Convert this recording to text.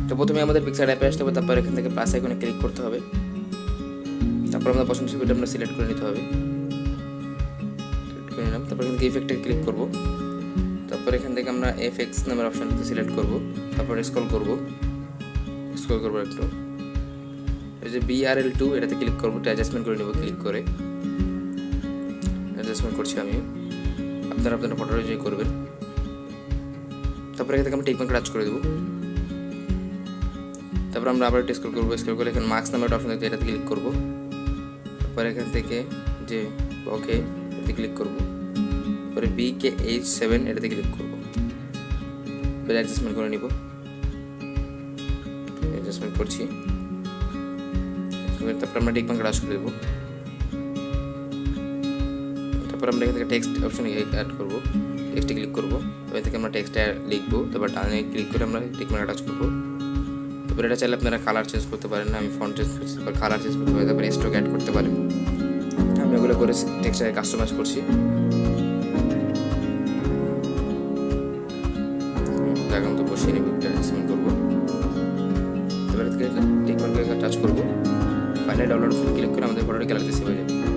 তো প্রথমে আমাদের পিকচার অ্যাপে আসতে হবে, তারপর এখান থেকে প্লাস আইকনে ক্লিক করতে হবে, তারপর আমরা পছন্দের ছবিটা আমরা সিলেক্ট করে নিতে হবে। সিলেক্ট করে নিলাম, তারপর এখান থেকে ইফেক্টে ক্লিক করব, তারপর এখান থেকে আমরা এফএক্স নামের অপশনটা সিলেক্ট করব, তারপর স্ক্রল করব একটু, এই যে BRL2 এটাতে ক্লিক করব, এটা অ্যাডজাস্টমেন্ট করে নেব, ক্লিক করে অ্যাডজাস্টমেন্ট করছি আমি, আপনারা আপনার ফটো অনুযায়ী করবেন। তারপর এখান থেকে আমরা টিক মার্কে টাচ করে দেবো, তারপর আমরা আবার একটু স্ক্রল করে এখানে মার্কস নামের অপশন আছে, এটাতে ক্লিক করব, তারপর এখান থেকে যে ওকে এটাতে ক্লিক করব, তারপরে BKH7 এটাতে ক্লিক করব, এবার অ্যাডজাস্টমেন্ট করে নিব, অ্যাডজাস্টমেন্ট করছি। তারপর আমরা টিক মার্কে টাচ করে দেবো, তারপর আমরা এখান থেকে টেক্সট অপশনে অ্যাড করব, টেক্সটে ক্লিক করব, এবার থেকে আমরা টেক্সটে লিখবো, তারপর ডানে ক্লিক করে আমরা টিক মার্কে টাচ করব। তারপর এটা চাইলে আপনারা কালার চেঞ্জ করতে পারেন, আমি ফন্ট চেঞ্জ করছি, তারপর কালার চেঞ্জ করতে পারেন, তারপর স্ট্রোক অ্যাড করতে পারেন। আমি ওগুলো করে টেক্সটে কাস্টমাইজ করছি, জায়গা মতো বসিয়ে নেব, অ্যাডজাস্টমেন্ট করবো, তারপরে টিক মার্কে টাচ করবো, ফাইনাল ডাউনলোড ক্লিক করে আমাদের ফটোটি গ্যালারিতে সেভ হয়ে যাবে।